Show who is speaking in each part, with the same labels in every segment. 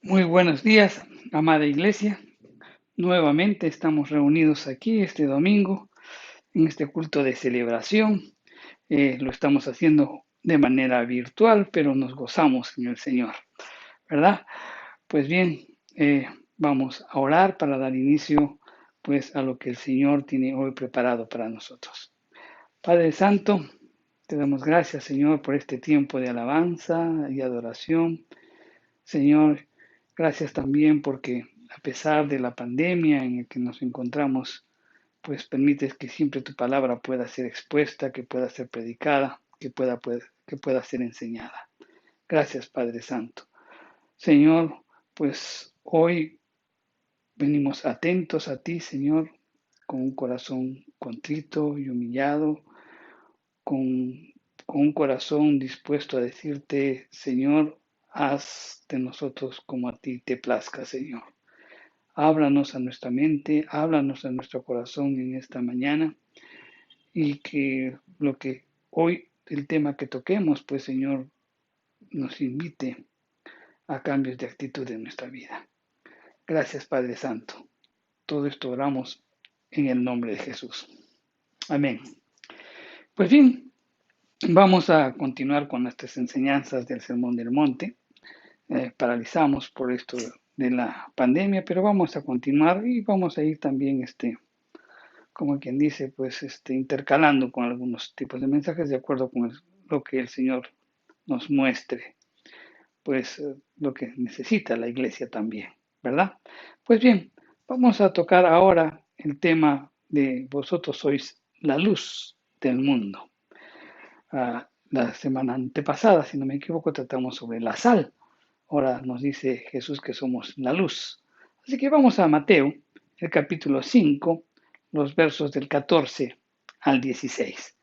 Speaker 1: Muy buenos días, amada iglesia. Nuevamente estamos reunidos aquí este domingo en este culto de celebración. Lo estamos haciendo de manera virtual, pero nos gozamos en el Señor, ¿verdad? Pues bien, vamos a orar para dar inicio pues a lo que el Señor tiene hoy preparado para nosotros. Padre Santo, te damos gracias, Señor, por este tiempo de alabanza y adoración. Señor, gracias también porque a pesar de la pandemia en la que nos encontramos, pues permites que siempre tu palabra pueda ser expuesta, que pueda ser predicada, que pueda ser enseñada. Gracias, Padre Santo. Señor, pues hoy venimos atentos a ti, Señor, con un corazón contrito y humillado, con, con un corazón dispuesto a decirte, Señor, haz de nosotros como a ti te plazca, Señor. Háblanos a nuestra mente, háblanos a nuestro corazón en esta mañana y que lo que hoy, el tema que toquemos, pues Señor, nos invite a cambios de actitud en nuestra vida. Gracias, Padre Santo. Todo esto oramos en el nombre de Jesús. Amén. Pues bien, vamos a continuar con nuestras enseñanzas del Sermón del Monte. Paralizamos por esto de la pandemia, pero vamos a continuar y vamos a ir también como quien dice, pues intercalando con algunos tipos de mensajes de acuerdo con lo que el Señor nos muestre, pues lo que necesita la iglesia también, ¿verdad? Pues bien, vamos a tocar ahora el tema de vosotros sois la luz del mundo. La semana antepasada, si no me equivoco, tratamos sobre la sal. Ahora nos dice Jesús que somos la luz. Así que vamos a Mateo, el capítulo 5, los versos del 14 al 16.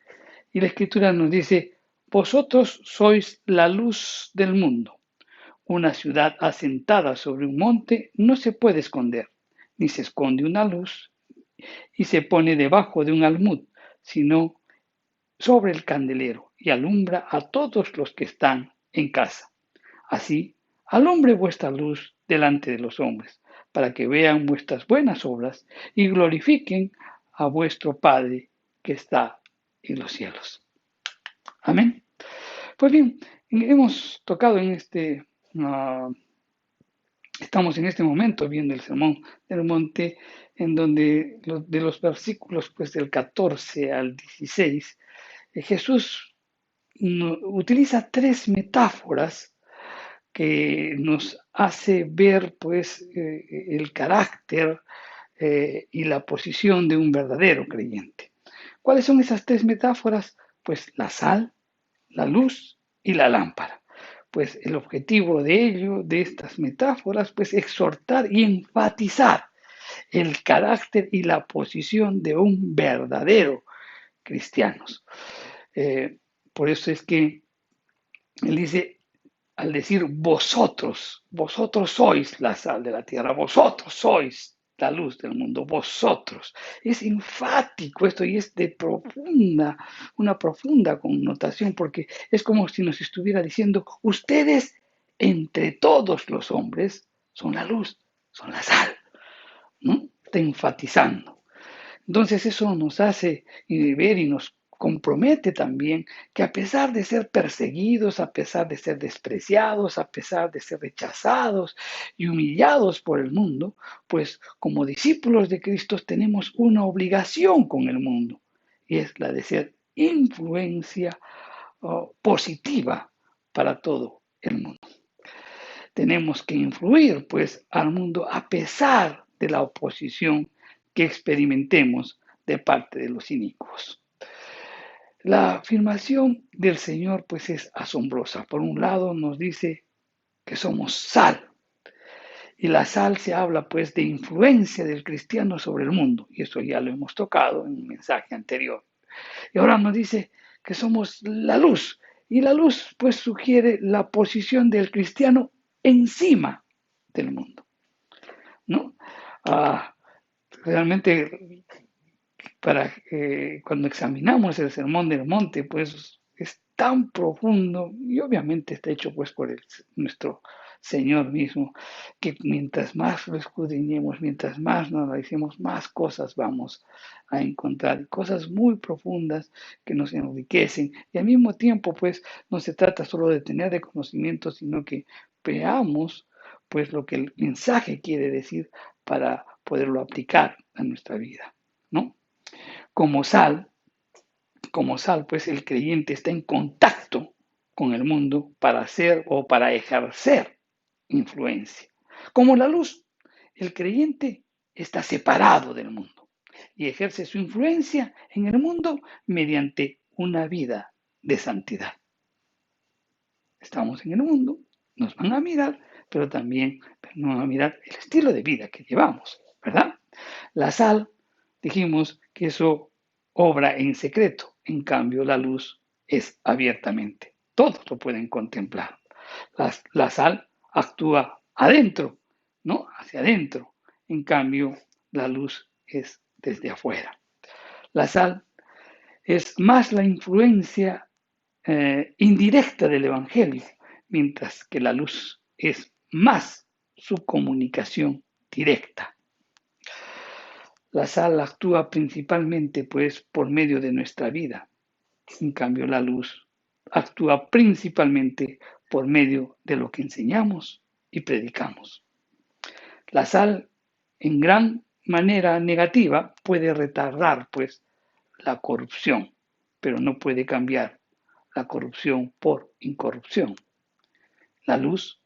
Speaker 1: Y la escritura nos dice, vosotros sois la luz del mundo. Una ciudad asentada sobre un monte no se puede esconder, ni se esconde una luz y se pone debajo de un almud, sino sobre el candelero y alumbra a todos los que están en casa. Así, alumbre vuestra luz delante de los hombres, para que vean vuestras buenas obras y glorifiquen a vuestro Padre que está en los cielos. Amén. Pues bien, hemos tocado estamos en este momento viendo el sermón del monte, en donde de los versículos pues del 14 al 16, Jesús utiliza tres metáforas que nos hace ver pues el carácter y la posición de un verdadero creyente. ¿Cuáles son esas tres metáforas? Pues la sal, la luz y la lámpara. Pues el objetivo de ello, de estas metáforas, pues exhortar y enfatizar el carácter y la posición de un verdadero cristiano. Eh, por eso es que él dice, al decir vosotros, vosotros sois la sal de la tierra, vosotros sois la luz del mundo, vosotros. Es enfático esto y es de una profunda connotación, porque es como si nos estuviera diciendo, ustedes entre todos los hombres son la luz, son la sal, ¿no? Está enfatizando. Entonces eso nos hace ver y nos compromete también que a pesar de ser perseguidos, a pesar de ser despreciados, a pesar de ser rechazados y humillados por el mundo, pues como discípulos de Cristo tenemos una obligación con el mundo y es la de ser influencia positiva para todo el mundo. Tenemos que influir pues al mundo a pesar de la oposición que experimentemos de parte de los inicuos. La afirmación del Señor pues es asombrosa. Por un lado nos dice que somos sal, y la sal se habla pues de influencia del cristiano sobre el mundo, y eso ya lo hemos tocado en un mensaje anterior. Y ahora nos dice que somos la luz, y la luz pues sugiere la posición del cristiano encima del mundo, ¿no? Ah, realmente cuando examinamos el Sermón del Monte, pues es tan profundo y obviamente está hecho pues por nuestro Señor mismo, que mientras más lo escudriñemos, mientras más nos analicemos, más cosas vamos a encontrar, cosas muy profundas que nos enriquecen y al mismo tiempo pues no se trata solo de tener de conocimiento, sino que veamos pues lo que el mensaje quiere decir para poderlo aplicar a nuestra vida, ¿no? Como sal, como sal, pues el creyente está en contacto con el mundo para hacer o para ejercer influencia. Como la luz, el creyente está separado del mundo y ejerce su influencia en el mundo mediante una vida de santidad. Estamos en el mundo, nos van a mirar, pero también nos van a mirar el estilo de vida que llevamos, ¿verdad? La sal, dijimos que eso obra en secreto, en cambio la luz es abiertamente. Todos lo pueden contemplar. La sal actúa adentro, ¿no? Hacia adentro. En cambio, la luz es desde afuera. La sal es más la influencia indirecta del Evangelio, mientras que la luz es más su comunicación directa. La sal actúa principalmente pues por medio de nuestra vida. En cambio, la luz actúa principalmente por medio de lo que enseñamos y predicamos. La sal, en gran manera negativa, puede retardar pues la corrupción, pero no puede cambiar la corrupción por incorrupción. La luz,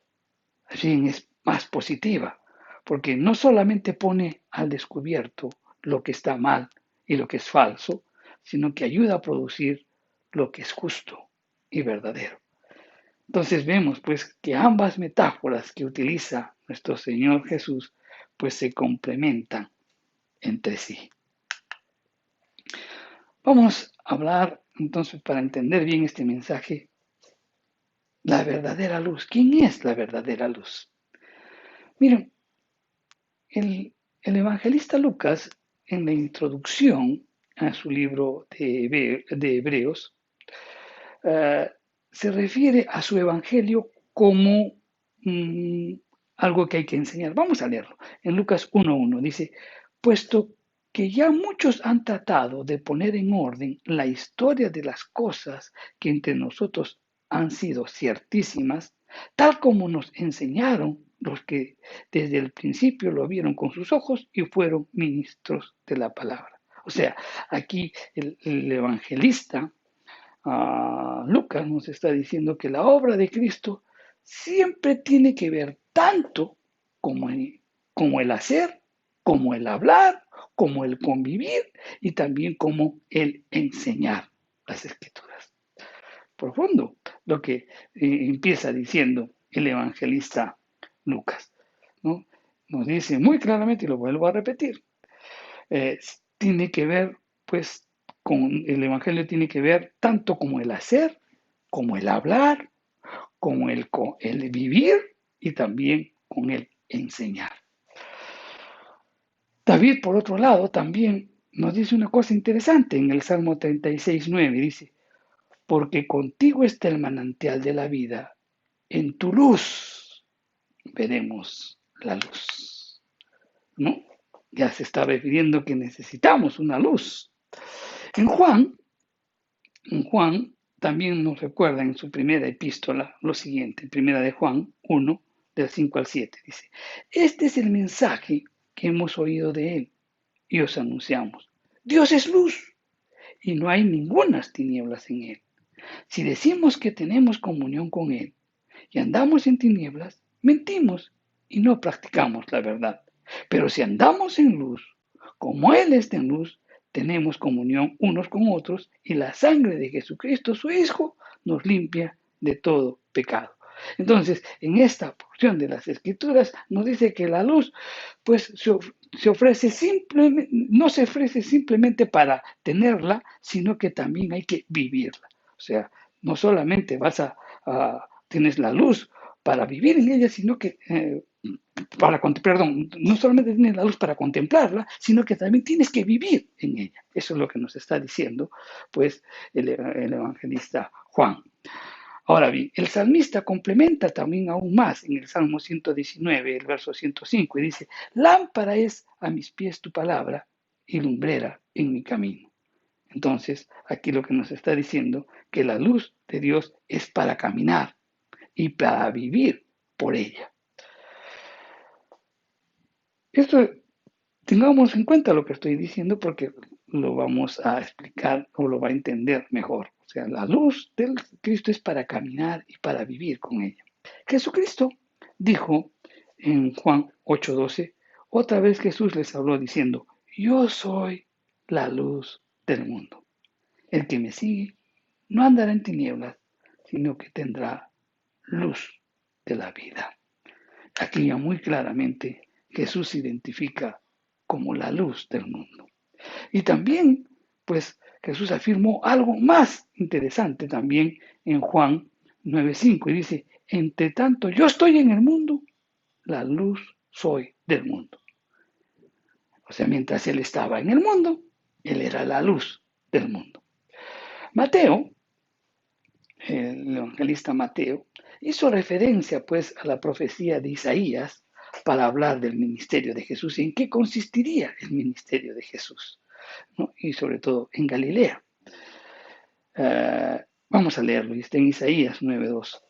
Speaker 1: así es más positiva, porque no solamente pone al descubierto lo que está mal y lo que es falso, sino que ayuda a producir lo que es justo y verdadero. Entonces vemos pues que ambas metáforas que utiliza nuestro Señor Jesús pues se complementan entre sí. Vamos a hablar entonces para entender bien este mensaje, la verdadera luz. ¿Quién es la verdadera luz? Miren, el evangelista Lucas, en la introducción a su libro de Hebreos, se refiere a su evangelio como algo que hay que enseñar. Vamos a leerlo. En Lucas 1.1 dice, puesto que ya muchos han tratado de poner en orden la historia de las cosas que entre nosotros han sido ciertísimas, tal como nos enseñaron los que desde el principio lo vieron con sus ojos y fueron ministros de la palabra. O sea, aquí el evangelista Lucas nos está diciendo que la obra de Cristo siempre tiene que ver tanto como el hacer, como el hablar, como el convivir y también como el enseñar las escrituras. Profundo lo que empieza diciendo el evangelista Lucas, ¿no? Nos dice muy claramente, y lo vuelvo a repetir, tiene que ver, pues, con el Evangelio tiene que ver tanto como el hacer, como el hablar, como el vivir y también con el enseñar. David, por otro lado, también nos dice una cosa interesante en el Salmo 36.9, dice, porque contigo está el manantial de la vida, en tu luz veremos la luz, ¿no? Ya se está refiriendo que necesitamos una luz. En Juan también nos recuerda en su primera epístola lo siguiente, primera de Juan 1, del 5 al 7, dice, este es el mensaje que hemos oído de él y os anunciamos. Dios es luz y no hay ningunas tinieblas en él. Si decimos que tenemos comunión con él y andamos en tinieblas, mentimos y no practicamos la verdad. Pero si andamos en luz, como él está en luz, tenemos comunión unos con otros y la sangre de Jesucristo, su Hijo, nos limpia de todo pecado. Entonces, en esta porción de las Escrituras nos dice que la luz, pues, se ofrece simplemente, no se ofrece simplemente para tenerla, sino que también hay que vivirla. O sea, no solamente tienes la luz para vivir en ella, sino que no solamente tienes la luz para contemplarla, sino que también tienes que vivir en ella. Eso es lo que nos está diciendo, pues, el evangelista Juan. Ahora bien, el salmista complementa también aún más en el Salmo 119, el verso 105, y dice, lámpara es a mis pies tu palabra y lumbrera en mi camino. Entonces, aquí lo que nos está diciendo, que la luz de Dios es para caminar y para vivir por ella. Esto tengamos en cuenta lo que estoy diciendo porque lo vamos a explicar o lo va a entender mejor. O sea, la luz del Cristo es para caminar y para vivir con ella. Jesucristo dijo en Juan 8:12, otra vez Jesús les habló diciendo, yo soy la luz del mundo. El que me sigue no andará en tinieblas, sino que tendrá luz de la vida. Aquí ya muy claramente Jesús se identifica como la luz del mundo. Y también, pues Jesús afirmó algo más interesante también en Juan 9:5 y dice, entre tanto yo estoy en el mundo, la luz soy del mundo. O sea, mientras él estaba en el mundo, él era la luz del mundo. Mateo, el evangelista Mateo, hizo referencia pues a la profecía de Isaías para hablar del ministerio de Jesús y en qué consistiría el ministerio de Jesús, ¿no? Y sobre todo en Galilea. Vamos a leerlo, está en Isaías 9:2.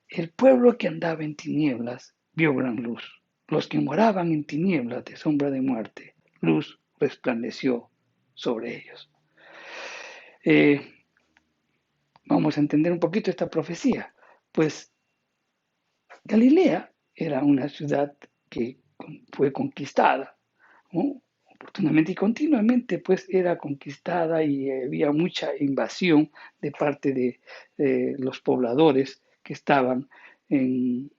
Speaker 1: El pueblo que andaba en tinieblas vio gran luz. Los que moraban en tinieblas de sombra de muerte, luz resplandeció sobre ellos. Vamos a entender un poquito esta profecía. Pues Galilea era una ciudad que fue conquistada, ¿no? Oportunamente y continuamente pues era conquistada y había mucha invasión de parte de los pobladores que estaban en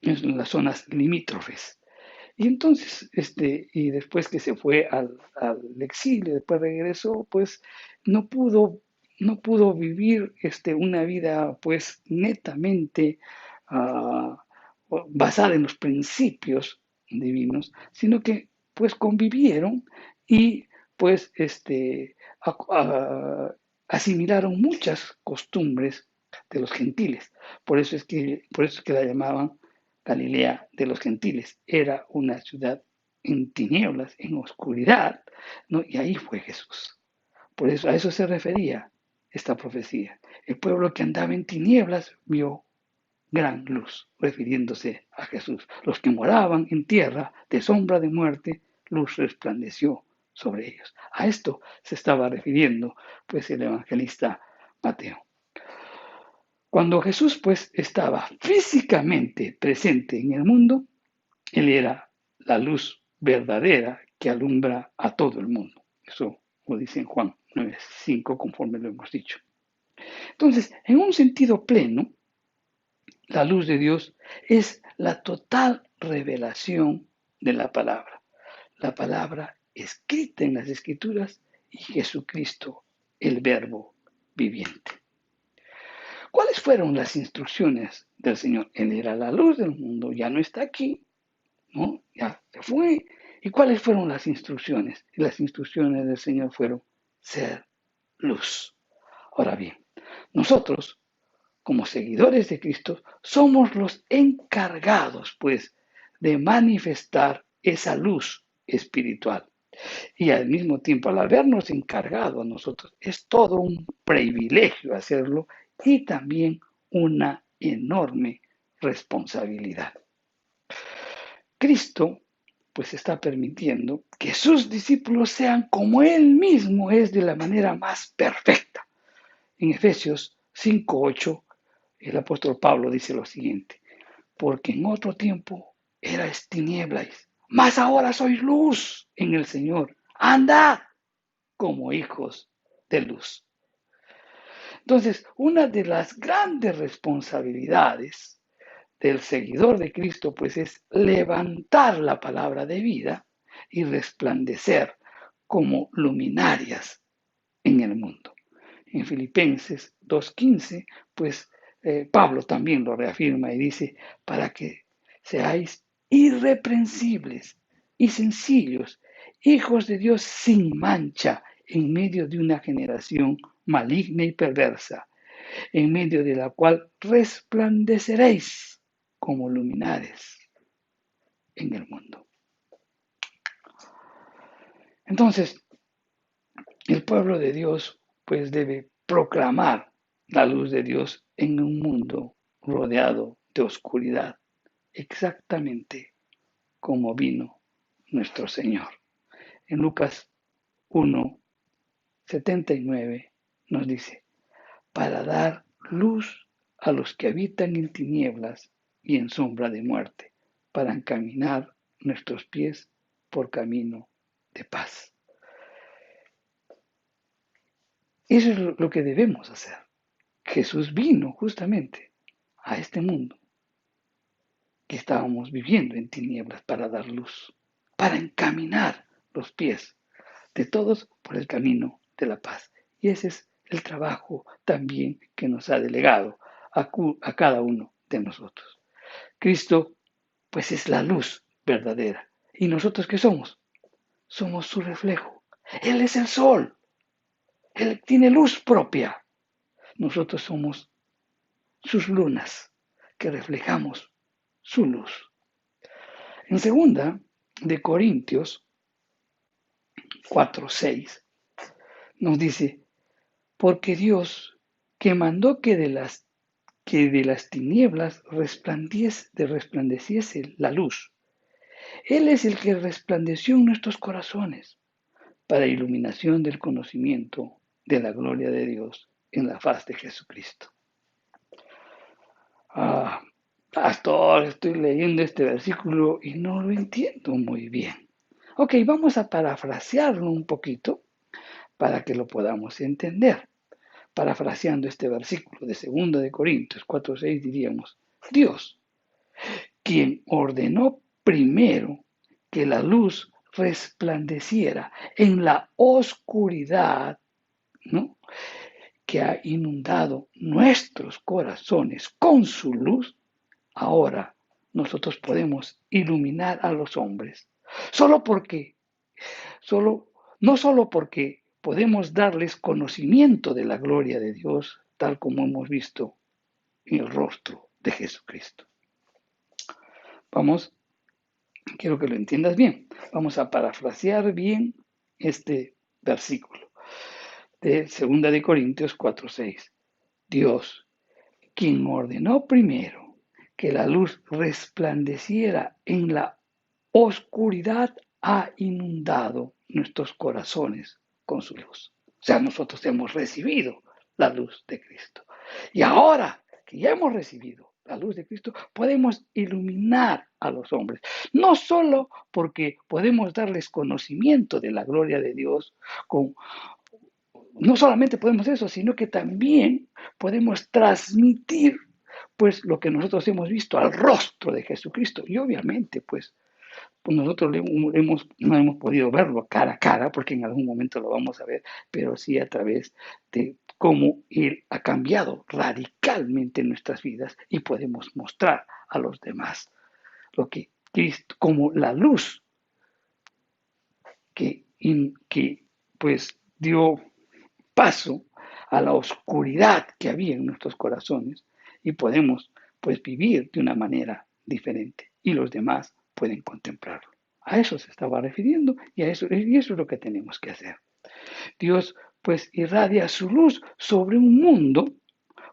Speaker 1: las zonas limítrofes. Y entonces, y después que se fue al exilio, después regresó, pues no pudo, no pudo vivir una vida pues netamente uh, basada en los principios divinos, sino que pues convivieron y pues asimilaron muchas costumbres de los gentiles. Por eso es que la llamaban Galilea de los gentiles. Era una ciudad en tinieblas, en oscuridad, ¿no? Y ahí fue Jesús. Por eso a eso se refería esta profecía. El pueblo que andaba en tinieblas vio gran luz, refiriéndose a Jesús. Los que moraban en tierra de sombra de muerte, luz resplandeció sobre ellos. A esto se estaba refiriendo pues el evangelista Mateo. Cuando Jesús pues estaba físicamente presente en el mundo, Él era la luz verdadera que alumbra a todo el mundo. Eso lo dice en Juan 9:5, conforme lo hemos dicho. Entonces, en un sentido pleno, la luz de Dios es la total revelación de la palabra escrita en las Escrituras y Jesucristo, el Verbo viviente. ¿Cuáles fueron las instrucciones del Señor? Él era la luz del mundo, ya no está aquí, ¿no? Ya se fue. ¿Y cuáles fueron las instrucciones? Y las instrucciones del Señor fueron ser luz. Ahora bien, nosotros, como seguidores de Cristo, somos los encargados, pues, de manifestar esa luz espiritual. Y al mismo tiempo, al habernos encargado a nosotros, es todo un privilegio hacerlo y también una enorme responsabilidad. Cristo pues está permitiendo que sus discípulos sean como Él mismo es de la manera más perfecta. En Efesios 5:8, el apóstol Pablo dice lo siguiente, porque en otro tiempo erais tinieblas, mas ahora sois luz en el Señor. Andad como hijos de luz. Entonces, una de las grandes responsabilidades del seguidor de Cristo, pues es levantar la palabra de vida y resplandecer como luminarias en el mundo. En Filipenses 2:15, pues Pablo también lo reafirma y dice, para que seáis irreprensibles y sencillos, hijos de Dios sin mancha en medio de una generación maligna y perversa, en medio de la cual resplandeceréis como luminares en el mundo. Entonces, el pueblo de Dios pues debe proclamar la luz de Dios en un mundo rodeado de oscuridad, exactamente como vino nuestro Señor. En Lucas 1:79 nos dice, para dar luz a los que habitan en tinieblas y en sombra de muerte, para encaminar nuestros pies por camino de paz. Eso es lo que debemos hacer. Jesús vino justamente a este mundo que estábamos viviendo en tinieblas para dar luz, para encaminar los pies de todos por el camino de la paz. Y ese es el trabajo también que nos ha delegado a cada uno de nosotros. Cristo, pues, es la luz verdadera. ¿Y nosotros qué somos? Somos su reflejo. Él es el sol. Él tiene luz propia. Nosotros somos sus lunas que reflejamos su luz. En segunda de Corintios 4:6 nos dice, porque Dios que mandó que de las tinieblas resplandeciese la luz, Él es el que resplandeció en nuestros corazones para iluminación del conocimiento de la gloria de Dios en la faz de Jesucristo. Pastor, estoy leyendo este versículo y no lo entiendo muy bien. Ok, vamos a parafrasearlo un poquito para que lo podamos entender. Parafraseando este versículo de 2 de Corintios 4:6 diríamos, Dios, quien ordenó primero que la luz resplandeciera en la oscuridad, ¿no?, que ha inundado nuestros corazones con su luz, ahora nosotros podemos iluminar a los hombres. No solo porque podemos darles conocimiento de la gloria de Dios, tal como hemos visto en el rostro de Jesucristo. Quiero que lo entiendas bien. Vamos a parafrasear bien este versículo de 2 de Corintios 4:6. Dios, quien ordenó primero que la luz resplandeciera en la oscuridad, ha inundado nuestros corazones con su luz. O sea, nosotros hemos recibido la luz de Cristo. Y ahora que ya hemos recibido la luz de Cristo, podemos iluminar a los hombres. No solo porque podemos darles conocimiento de la gloria de Dios, no solamente podemos eso, sino que también podemos transmitir pues lo que nosotros hemos visto al rostro de Jesucristo. Y obviamente pues nosotros no hemos podido verlo cara a cara, porque en algún momento lo vamos a ver, pero sí a través de cómo Él ha cambiado radicalmente nuestras vidas y podemos mostrar a los demás lo que Cristo, como la luz que pues dio paso a la oscuridad que había en nuestros corazones y podemos pues vivir de una manera diferente y los demás pueden contemplarlo. A eso se estaba refiriendo y eso es lo que tenemos que hacer. Dios pues irradia su luz sobre un mundo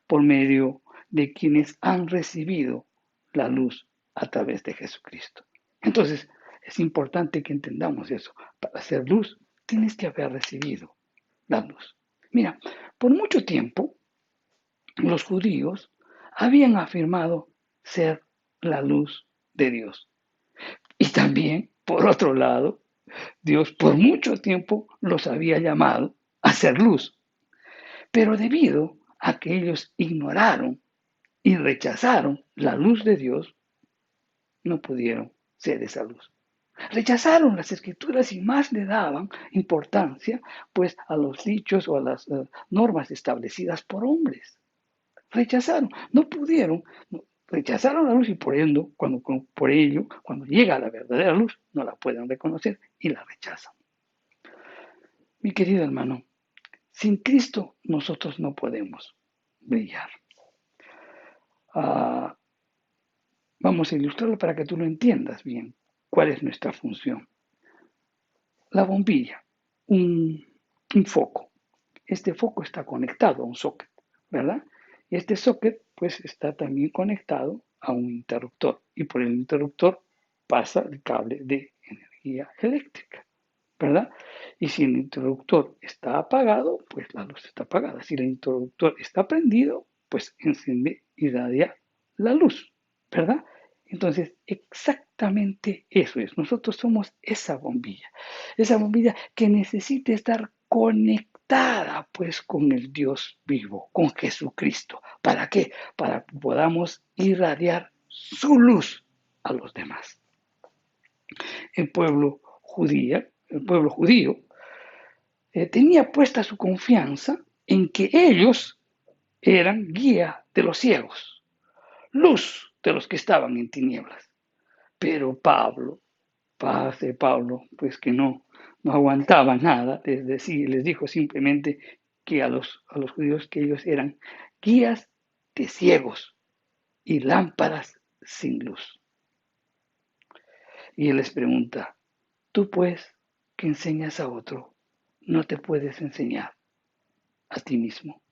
Speaker 1: por medio de quienes han recibido la luz a través de Jesucristo. Entonces, es importante que entendamos eso. Para hacer luz, tienes que haber recibido la luz. Mira, por mucho tiempo, los judíos habían afirmado ser la luz de Dios. Y también, por otro lado, Dios por mucho tiempo los había llamado a ser luz. Pero debido a que ellos ignoraron y rechazaron la luz de Dios, no pudieron ser esa luz. Rechazaron las escrituras y más le daban importancia pues a los dichos o a las normas establecidas por hombres. Rechazaron, no pudieron, rechazaron la luz y por ello, cuando llega la verdadera luz, no la pueden reconocer y la rechazan. Mi querido hermano, sin Cristo nosotros no podemos brillar. Ah, vamos a ilustrarlo para que tú lo entiendas bien. ¿Cuál es nuestra función? La bombilla, un, un foco. Este foco está conectado a un socket, ¿verdad? Y este socket pues está también conectado a un interruptor y por el interruptor pasa el cable de energía eléctrica, ¿verdad? Y si el interruptor está apagado, pues la luz está apagada. Si el interruptor está prendido, pues enciende y irradia la luz, ¿verdad? Entonces, exactamente eso es. Nosotros somos esa bombilla que necesita estar conectada pues con el Dios vivo, con Jesucristo. ¿Para qué? Para que podamos irradiar su luz a los demás. El pueblo judío tenía puesta su confianza en que ellos eran guía de los ciegos, luz de los que estaban en tinieblas. Pero Pablo, pues que no aguantaba nada, les dijo simplemente que a los judíos que ellos eran guías de ciegos y lámparas sin luz. Y él les pregunta, tú pues que enseñas a otro, no te puedes enseñar a ti mismo.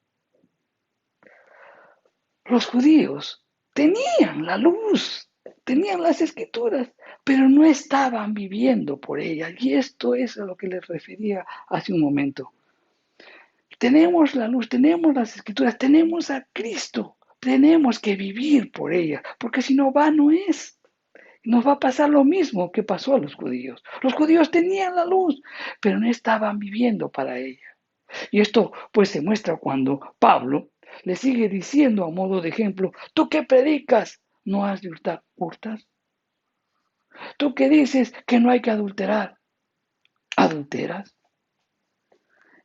Speaker 1: Los judíos tenían la luz, tenían las escrituras, pero no estaban viviendo por ellas. Y esto es a lo que les refería hace un momento. Tenemos la luz, tenemos las escrituras, tenemos a Cristo. Tenemos que vivir por ellas, porque si no, vano es. Nos va a pasar lo mismo que pasó a los judíos. Los judíos tenían la luz, pero no estaban viviendo para ella. Y esto pues se muestra cuando Pablo le sigue diciendo a modo de ejemplo, tú que predicas, no has de hurtar, hurtas. Tú que dices que no hay que adulterar, adulteras.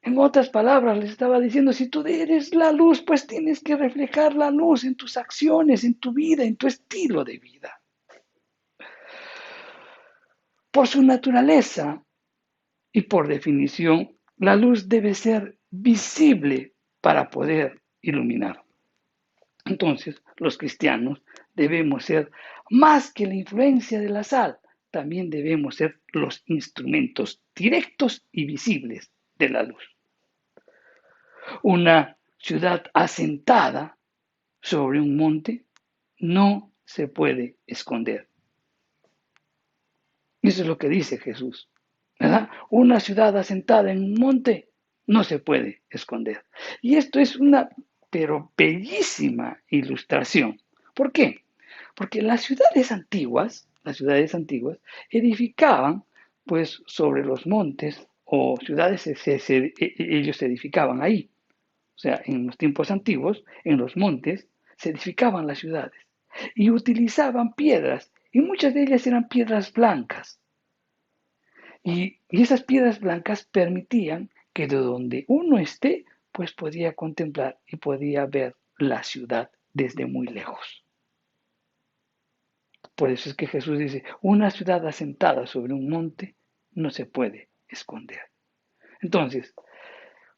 Speaker 1: En otras palabras, les estaba diciendo, si tú eres la luz, pues tienes que reflejar la luz en tus acciones, en tu vida, en tu estilo de vida. Por su naturaleza y por definición, la luz debe ser visible para poder iluminar. Entonces, los cristianos debemos ser más que la influencia de la sal, también debemos ser los instrumentos directos y visibles de la luz. Una ciudad asentada sobre un monte no se puede esconder. Eso es lo que dice Jesús, ¿verdad? Una ciudad asentada en un monte no se puede esconder. Y esto es una, pero bellísima ilustración. ¿Por qué? Porque las ciudades antiguas edificaban pues sobre los montes o ciudades, ellos se edificaban ahí. O sea, en los tiempos antiguos, en los montes, se edificaban las ciudades y utilizaban piedras y muchas de ellas eran piedras blancas. Y esas piedras blancas permitían que de donde uno esté, pues podía contemplar y podía ver la ciudad desde muy lejos. Por eso es que Jesús dice, una ciudad asentada sobre un monte no se puede esconder. Entonces,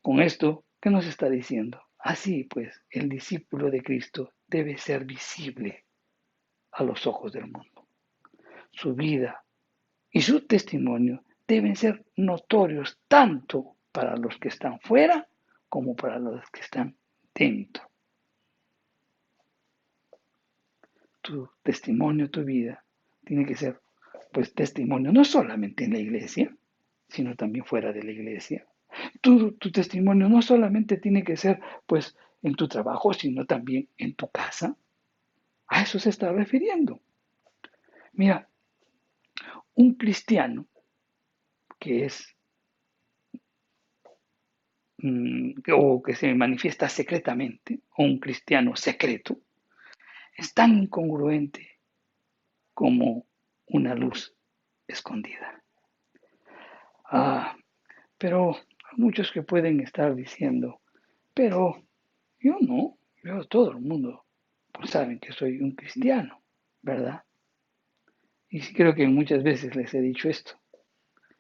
Speaker 1: con esto, ¿qué nos está diciendo? Así pues, el discípulo de Cristo debe ser visible a los ojos del mundo. Su vida y su testimonio deben ser notorios tanto para los que están fuera como para los que están dentro. Tu testimonio, tu vida, tiene que ser pues testimonio no solamente en la iglesia, sino también fuera de la iglesia. Tu testimonio no solamente tiene que ser pues en tu trabajo, sino también en tu casa. A eso se está refiriendo. Mira, un cristiano que es o que se manifiesta secretamente, o un cristiano secreto, es tan incongruente como una luz escondida. Ah, pero hay muchos que pueden estar diciendo, pero yo no, yo todo el mundo pues saben que soy un cristiano, ¿verdad? Y sí creo que muchas veces les he dicho esto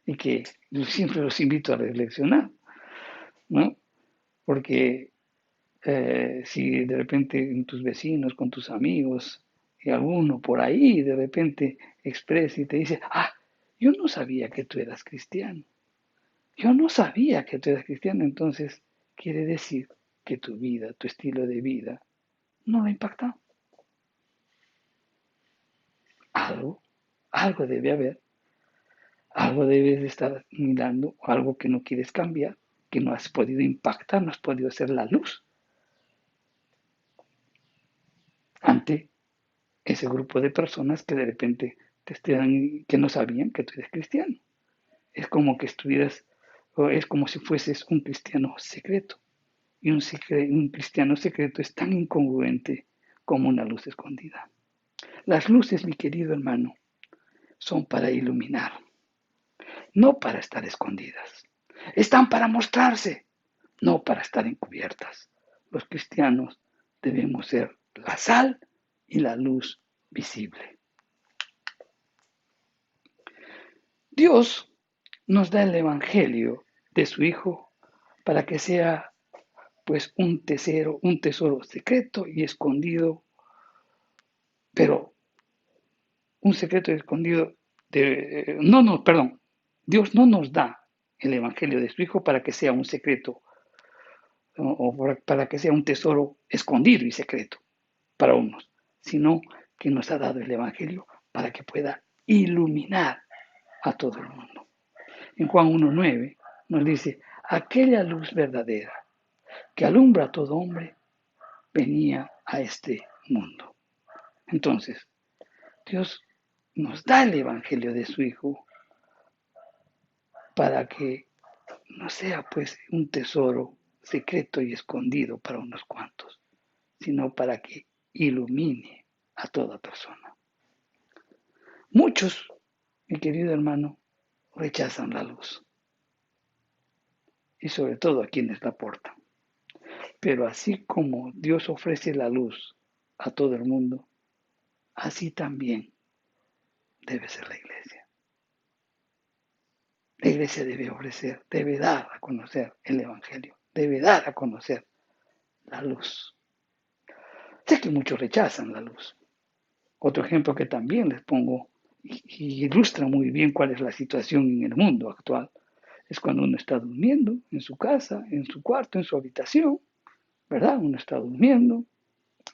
Speaker 1: y que yo siempre los invito a reflexionar, ¿no? Porque Si de repente en tus vecinos, con tus amigos, y alguno por ahí de repente expresa y te dice, yo no sabía que tú eras cristiano, yo no sabía que tú eras cristiano, entonces quiere decir que tu vida, tu estilo de vida, no lo ha impactado. Algo, algo debe haber, algo debes de estar mirando, algo que no quieres cambiar, que no has podido impactar, no has podido hacer la luz ante ese grupo de personas que de repente que no sabían que tú eres cristiano. Es como que estuvieras, o es como si fueses un cristiano secreto. Y un cristiano secreto es tan incongruente como una luz escondida. Las luces, mi querido hermano, son para iluminar, no para estar escondidas. Están para mostrarse, no para estar encubiertas. Los cristianos debemos ser la sal y la luz visible. Dios nos da el Evangelio de su Hijo para que sea pues un tesoro secreto y escondido, pero un secreto y escondido perdón, Dios no nos da el Evangelio de su Hijo para que sea un secreto o para que sea un tesoro escondido y secreto para unos, sino que nos ha dado el Evangelio para que pueda iluminar a todo el mundo. En Juan 1:9 nos dice, aquella luz verdadera que alumbra a todo hombre venía a este mundo. Entonces, Dios nos da el Evangelio de su Hijo para que no sea pues un tesoro secreto y escondido para unos cuantos, sino para que ilumine a toda persona. Muchos, mi querido hermano, rechazan la luz y sobre todo a quienes la portan. Pero así como Dios ofrece la luz a todo el mundo, así también debe ser la iglesia. La iglesia debe ofrecer, debe dar a conocer el Evangelio, debe dar a conocer la luz. Sé que muchos rechazan la luz. Otro ejemplo que también les pongo y ilustra muy bien cuál es la situación en el mundo actual es cuando uno está durmiendo en su casa, en su cuarto, en su habitación, ¿verdad? Uno está durmiendo,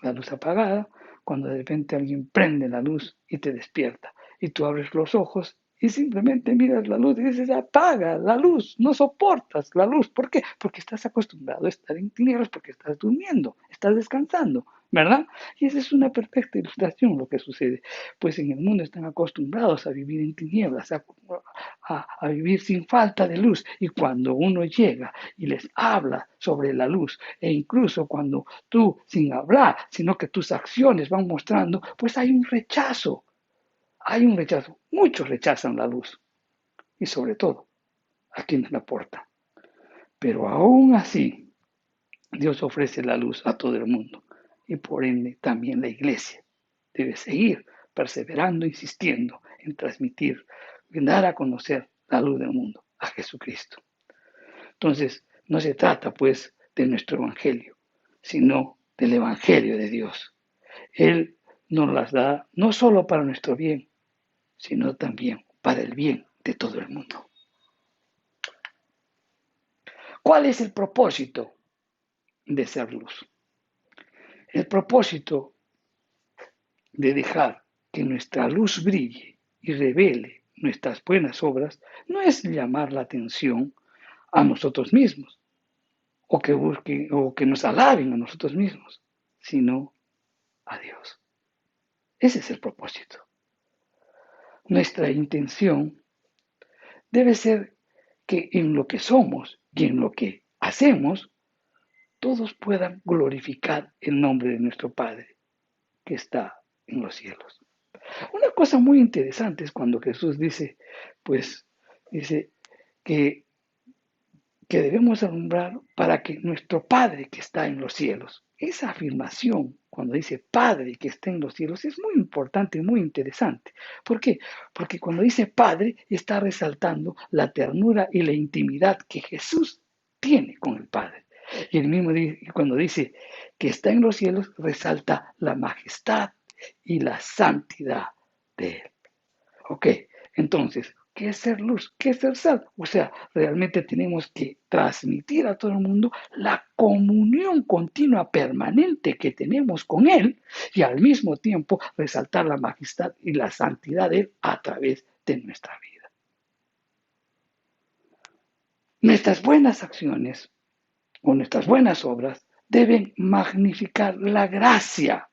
Speaker 1: la luz apagada, cuando de repente alguien prende la luz y te despierta y tú abres los ojos y simplemente miras la luz y dices, apaga la luz, no soportas la luz. ¿Por qué? Porque estás acostumbrado a estar en tinieblas, porque estás durmiendo, estás descansando, ¿verdad? Y esa es una perfecta ilustración lo que sucede. Pues en el mundo están acostumbrados a vivir en tinieblas, a vivir sin falta de luz. Y cuando uno llega y les habla sobre la luz, e incluso cuando tú, sin hablar, sino que tus acciones van mostrando, pues hay un rechazo. Hay un rechazo. Muchos rechazan la luz. Y sobre todo, a quienes la portan. Pero aún así, Dios ofrece la luz a todo el mundo. Y por ende, también la iglesia debe seguir perseverando, insistiendo en transmitir, en dar a conocer la luz del mundo, a Jesucristo. Entonces, no se trata pues de nuestro evangelio, sino del evangelio de Dios. Él nos las da no solo para nuestro bien, sino también para el bien de todo el mundo. ¿Cuál es el propósito de ser luz? El propósito de dejar que nuestra luz brille y revele nuestras buenas obras no es llamar la atención a nosotros mismos o que nos alaben a nosotros mismos, sino a Dios. Ese es el propósito. Nuestra intención debe ser que en lo que somos y en lo que hacemos, todos puedan glorificar el nombre de nuestro Padre que está en los cielos. Una cosa muy interesante es cuando Jesús dice, pues, dice que, que debemos alumbrar para que nuestro Padre que está en los cielos, esa afirmación, cuando dice Padre que está en los cielos, es muy importante y muy interesante. ¿Por qué? Porque cuando dice Padre, está resaltando la ternura y la intimidad que Jesús tiene con el Padre. Y el mismo cuando dice que está en los cielos, resalta la majestad y la santidad de Él. Ok, entonces, ¿qué es ser luz? ¿Qué es ser sal? O sea, realmente tenemos que transmitir a todo el mundo la comunión continua, permanente que tenemos con Él y al mismo tiempo resaltar la majestad y la santidad de Él a través de nuestra vida. Nuestras buenas acciones o nuestras buenas obras deben magnificar la gracia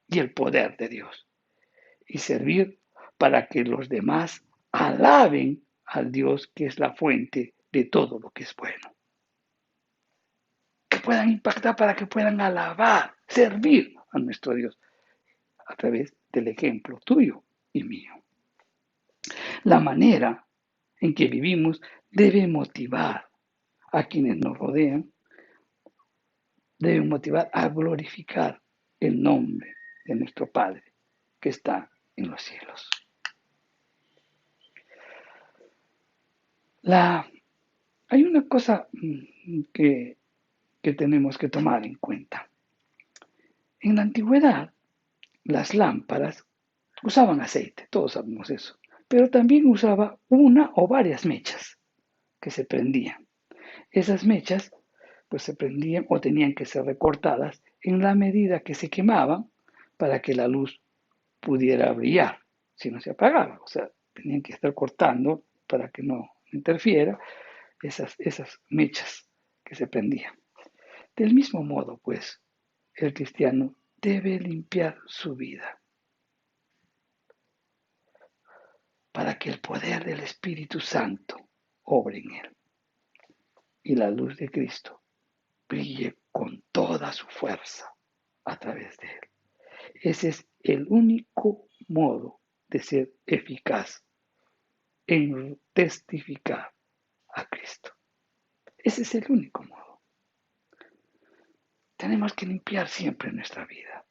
Speaker 1: y el poder de Dios y servir para que los demás alaben al Dios que es la fuente de todo lo que es bueno. Que puedan impactar para que puedan alabar, servir a nuestro Dios a través del ejemplo tuyo y mío. La manera en que vivimos debe motivar a quienes nos rodean, debe motivar a glorificar el nombre de nuestro Padre que está en los cielos. Hay una cosa que tenemos que tomar en cuenta. En la antigüedad, las lámparas usaban aceite, todos sabemos eso, pero también usaba una o varias mechas que se prendían. Esas mechas pues se prendían o tenían que ser recortadas en la medida que se quemaban para que la luz pudiera brillar, si no se apagaba. O sea, tenían que estar cortando para que no interfiera esas mechas que se prendían. Del mismo modo, pues, el cristiano debe limpiar su vida para que el poder del Espíritu Santo obre en él y la luz de Cristo brille con toda su fuerza a través de él. Ese es el único modo de ser eficaz en testificar a Cristo. Ese es el único modo. Tenemos que limpiar siempre nuestra vida.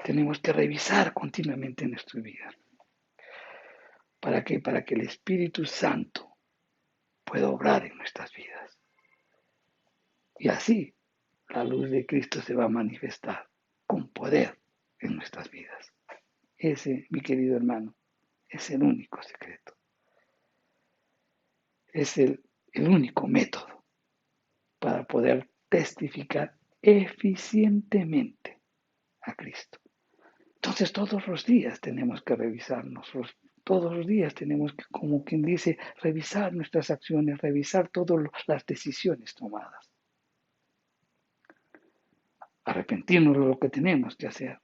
Speaker 1: Tenemos que revisar continuamente nuestra vida. ¿Para qué? Para que el Espíritu Santo pueda obrar en nuestras vidas. Y así la luz de Cristo se va a manifestar con poder en nuestras vidas. Ese, mi querido hermano, es el único secreto. Es el único método para poder testificar eficientemente a Cristo. Entonces todos los días tenemos que revisarnos, todos los días tenemos que, como quien dice, revisar nuestras acciones, revisar todas las decisiones tomadas. Arrepentirnos de lo que tenemos que hacer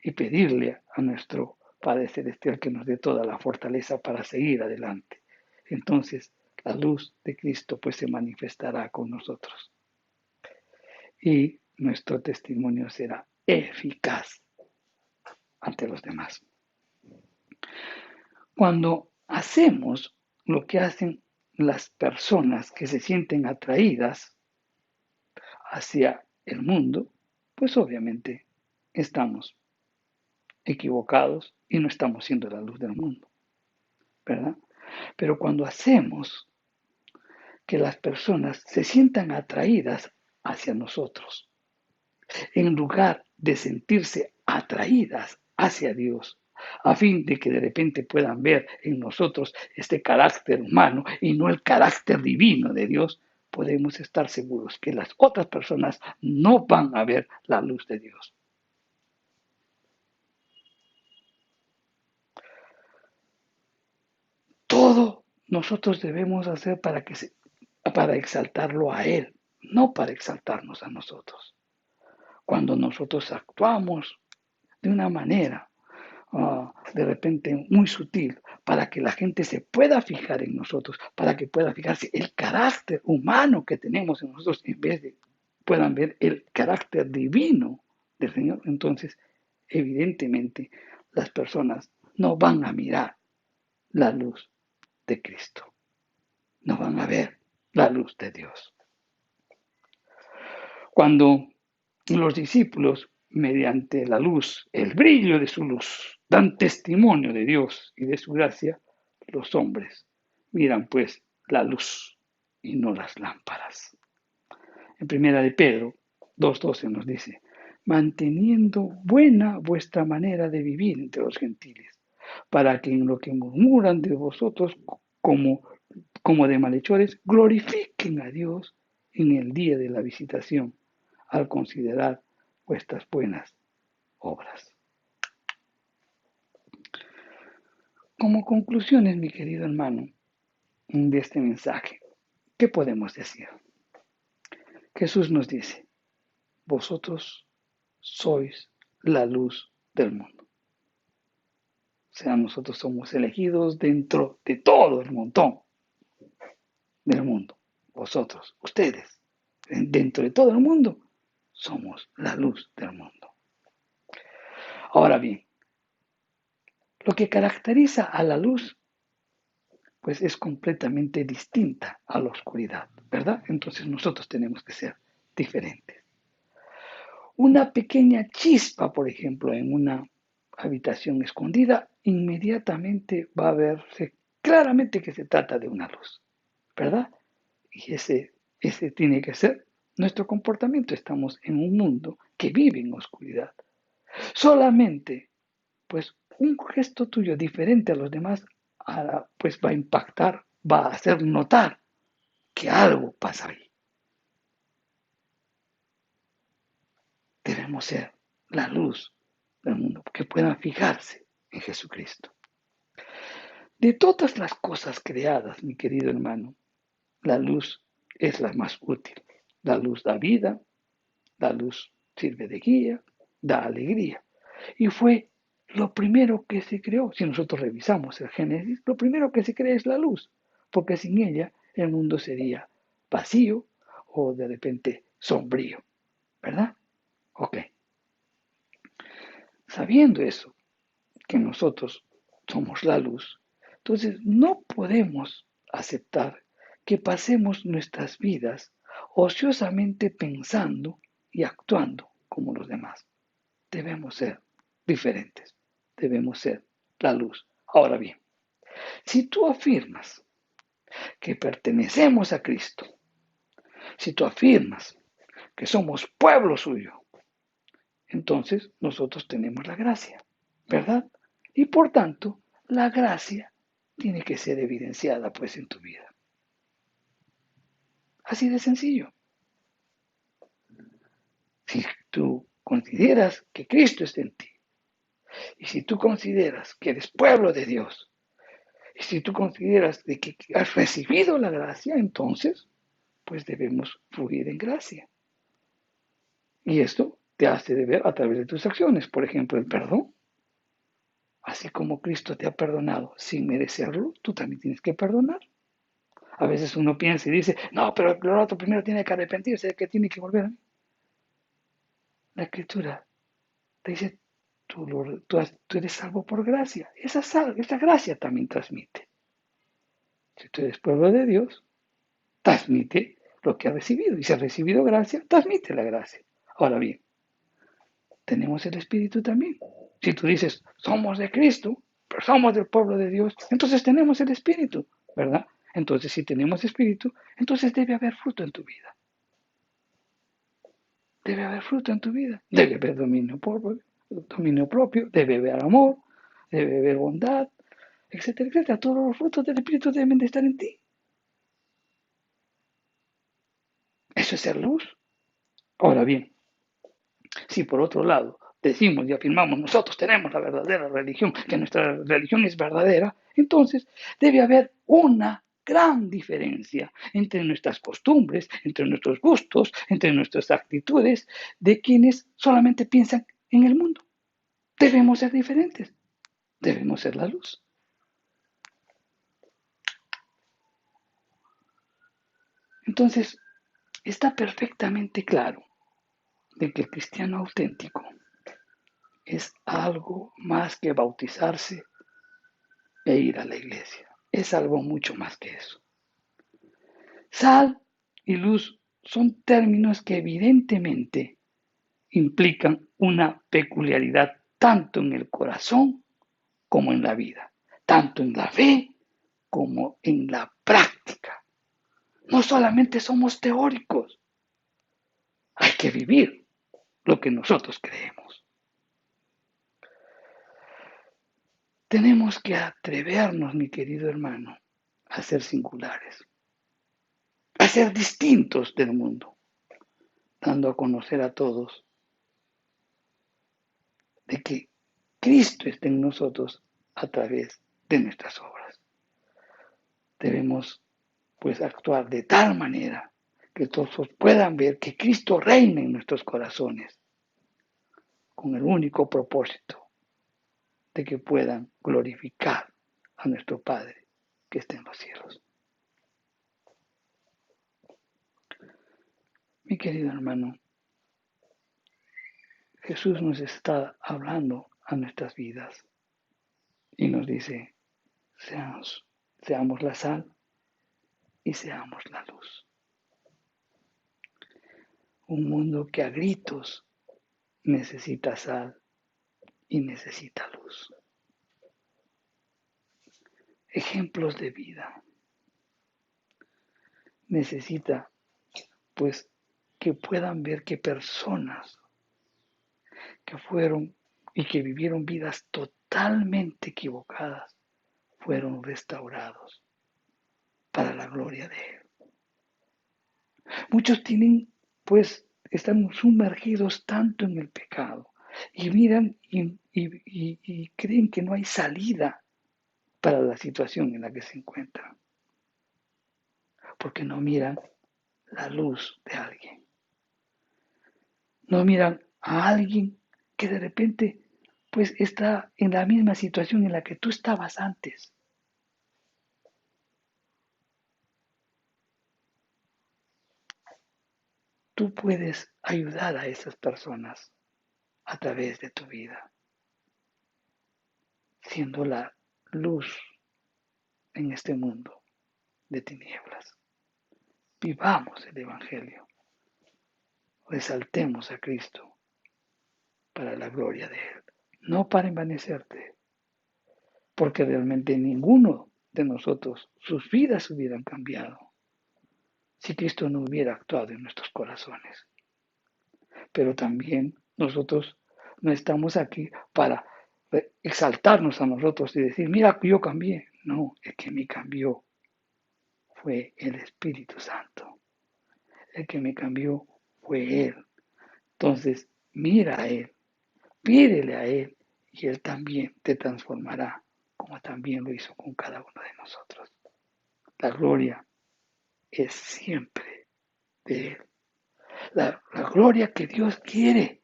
Speaker 1: y pedirle a nuestro Padre Celestial que nos dé toda la fortaleza para seguir adelante. Entonces la luz de Cristo pues se manifestará con nosotros y nuestro testimonio será eficaz ante los demás. Cuando hacemos lo que hacen las personas que se sienten atraídas hacia el mundo, pues obviamente estamos equivocados y no estamos siendo la luz del mundo, ¿verdad? Pero cuando hacemos que las personas se sientan atraídas hacia nosotros, en lugar de sentirse atraídas hacia Dios, a fin de que de repente puedan ver en nosotros este carácter humano y no el carácter divino de Dios, podemos estar seguros que las otras personas no van a ver la luz de Dios. Todo nosotros debemos hacer para exaltarlo a Él, no para exaltarnos a nosotros. Cuando nosotros actuamos de una manera de repente muy sutil para que la gente se pueda fijar en nosotros, para que pueda fijarse el carácter humano que tenemos en nosotros en vez de puedan ver el carácter divino del Señor, entonces evidentemente las personas no van a mirar la luz de Cristo, no van a ver la luz de Dios. Cuando los discípulos, mediante la luz, el brillo de su luz, dan testimonio de Dios y de su gracia, los hombres miran pues la luz y no las lámparas. En primera de Pedro 2:12 nos dice, manteniendo buena vuestra manera de vivir entre los gentiles, para que en lo que murmuran de vosotros como de malhechores, glorifiquen a Dios en el día de la visitación, al considerar vuestras buenas obras. Como conclusiones, mi querido hermano, de este mensaje, ¿qué podemos decir? Jesús nos dice, vosotros sois la luz del mundo. O sea, nosotros somos elegidos dentro de todo el montón del mundo. Vosotros, ustedes, dentro de todo el mundo, somos la luz del mundo. Ahora bien, lo que caracteriza a la luz, pues es completamente distinta a la oscuridad, ¿verdad? Entonces nosotros tenemos que ser diferentes. Una pequeña chispa, por ejemplo, en una habitación escondida, inmediatamente va a verse claramente que se trata de una luz, ¿verdad? Y ese tiene que ser nuestro comportamiento. Estamos en un mundo que vive en oscuridad. Solamente, pues, un gesto tuyo diferente a los demás, pues va a impactar, va a hacer notar que algo pasa ahí. Debemos ser la luz del mundo, que puedan fijarse en Jesucristo. De todas las cosas creadas, mi querido hermano, la luz es la más útil. La luz da vida, la luz sirve de guía, da alegría. Y fue lo primero que se creó. Si nosotros revisamos el Génesis, lo primero que se crea es la luz, porque sin ella el mundo sería vacío o de repente sombrío, ¿verdad? Ok. Sabiendo eso, que nosotros somos la luz, entonces no podemos aceptar que pasemos nuestras vidas ociosamente pensando y actuando como los demás. Debemos ser diferentes, debemos ser la luz. Ahora bien, si tú afirmas que pertenecemos a Cristo, si tú afirmas que somos pueblo suyo, entonces nosotros tenemos la gracia, ¿verdad? Y por tanto, la gracia tiene que ser evidenciada pues en tu vida. Así de sencillo. Si tú consideras que Cristo está en ti, y si tú consideras que eres pueblo de Dios, y si tú consideras de que has recibido la gracia, entonces, pues debemos fluir en gracia. Y esto te hace de ver a través de tus acciones. Por ejemplo, el perdón. Así como Cristo te ha perdonado sin merecerlo, tú también tienes que perdonar. A veces uno piensa y dice, no, pero el otro primero tiene que arrepentirse, que tiene que volver a mí. La Escritura te dice, tú eres salvo por gracia. Esa gracia también transmite. Si tú eres pueblo de Dios, transmite lo que ha recibido. Y si ha recibido gracia, transmite la gracia. Ahora bien, tenemos el Espíritu también. Si tú dices, somos de Cristo, pero somos del pueblo de Dios, entonces tenemos el Espíritu, ¿verdad? Entonces, si tenemos Espíritu, entonces debe haber fruto en tu vida. Debe haber fruto en tu vida. Debe haber dominio propio, debe haber amor, debe haber bondad, etcétera, etcétera. Todos los frutos del Espíritu deben de estar en ti. Eso es ser luz. Ahora bien, si por otro lado decimos y afirmamos nosotros tenemos la verdadera religión, que nuestra religión es verdadera, entonces debe haber una gran diferencia entre nuestras costumbres, entre nuestros gustos, entre nuestras actitudes, de quienes solamente piensan en el mundo. Debemos ser diferentes, debemos ser la luz. Entonces, está perfectamente claro de que el cristiano auténtico es algo más que bautizarse e ir a la iglesia. Es algo mucho más que eso. Sal y luz son términos que evidentemente implican una peculiaridad tanto en el corazón como en la vida, tanto en la fe como en la práctica. No solamente somos teóricos, hay que vivir lo que nosotros creemos. Tenemos que atrevernos, mi querido hermano, a ser singulares, a ser distintos del mundo, dando a conocer a todos de que Cristo está en nosotros a través de nuestras obras. Debemos, pues, actuar de tal manera que todos puedan ver que Cristo reina en nuestros corazones, con el único propósito de que puedan glorificar a nuestro Padre que está en los cielos. Mi querido hermano, Jesús nos está hablando a nuestras vidas y nos dice, seamos la sal y seamos la luz. Un mundo que a gritos necesita sal y necesita luz. Ejemplos de vida. Necesita, pues, que puedan ver que personas que fueron y que vivieron vidas totalmente equivocadas fueron restaurados para la gloria de Él. Muchos tienen, pues, están sumergidos tanto en el pecado y miran y creen que no hay salida para la situación en la que se encuentran, porque no miran la luz de alguien, no miran a alguien que de repente, pues, está en la misma situación en la que tú estabas antes. Tú puedes ayudar a esas personas a través de tu vida, siendo la luz en este mundo de tinieblas. Vivamos el Evangelio, resaltemos a Cristo para la gloria de Él, no para envanecerte, porque realmente ninguno de nosotros, sus vidas hubieran cambiado si Cristo no hubiera actuado en nuestros corazones. Pero también nosotros no estamos aquí para exaltarnos a nosotros y decir, mira, yo cambié. No, el que me cambió fue el Espíritu Santo. El que me cambió fue Él. Entonces, mira a Él, pídele a Él y Él también te transformará, como también lo hizo con cada uno de nosotros. La gloria es siempre de Él. La gloria que Dios quiere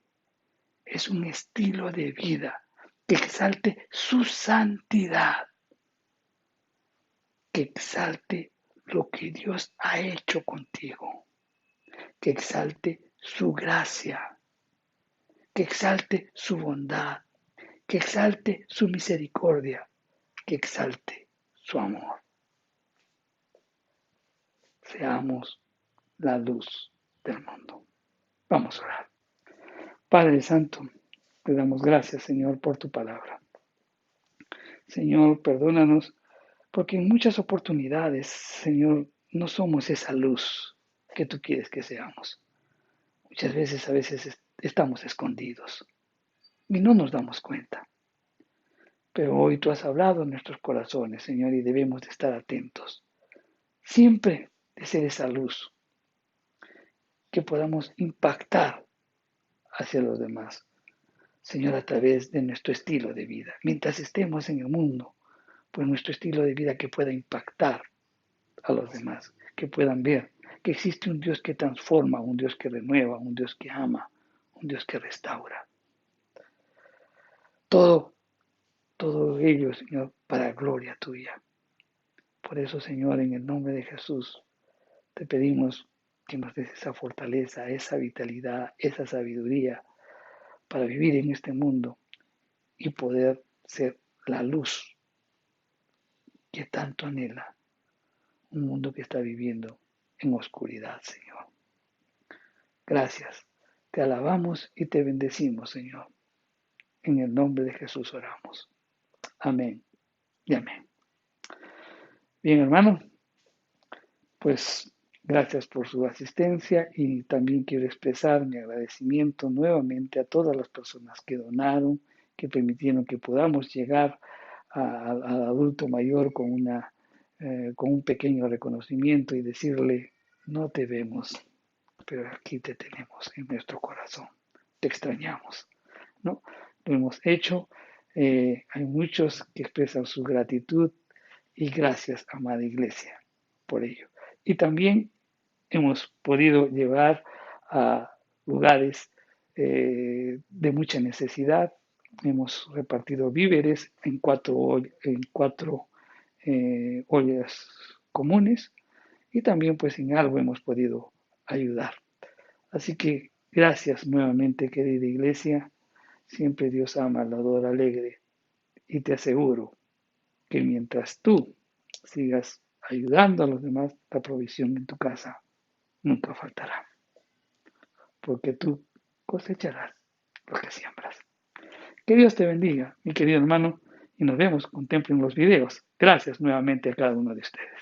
Speaker 1: es un estilo de vida que exalte su santidad, que exalte lo que Dios ha hecho contigo, que exalte su gracia, que exalte su bondad, que exalte su misericordia, que exalte su amor. Seamos la luz del mundo. Vamos a orar. Padre Santo, te damos gracias, Señor, por tu palabra. Señor, perdónanos porque en muchas oportunidades, Señor, no somos esa luz que tú quieres que seamos. Muchas veces, a veces estamos escondidos y no nos damos cuenta. Pero hoy tú has hablado en nuestros corazones, Señor, y debemos de estar atentos. Siempre de ser esa luz que podamos impactar hacia los demás. Señor, a través de nuestro estilo de vida. Mientras estemos en el mundo, pues nuestro estilo de vida que pueda impactar a los demás, que puedan ver que existe un Dios que transforma, un Dios que renueva, un Dios que ama, un Dios que restaura. Todo, todo ello, Señor, para gloria tuya. Por eso, Señor, en el nombre de Jesús, te pedimos que nos des esa fortaleza, esa vitalidad, esa sabiduría para vivir en este mundo y poder ser la luz que tanto anhela un mundo que está viviendo en oscuridad, Señor. Gracias. Te alabamos y te bendecimos, Señor. En el nombre de Jesús oramos. Amén y amén. Bien, hermano, pues Gracias por su asistencia y también quiero expresar mi agradecimiento nuevamente a todas las personas que donaron, que permitieron que podamos llegar al adulto mayor con un pequeño reconocimiento y decirle, no te vemos, pero aquí te tenemos en nuestro corazón, te extrañamos, ¿no? Lo hemos hecho, hay muchos que expresan su gratitud y gracias, amada iglesia, por ello. Y también hemos podido llevar a lugares de mucha necesidad. Hemos repartido víveres en cuatro ollas comunes y también pues en algo hemos podido ayudar. Así que gracias nuevamente, querida iglesia. Siempre Dios ama al dador alegre y te aseguro que mientras tú sigas ayudando a los demás, la provisión en tu casa nunca faltará, porque tú cosecharás lo que siembras. Que Dios te bendiga, mi querido hermano, y nos vemos, contemplen los videos. Gracias nuevamente a cada uno de ustedes.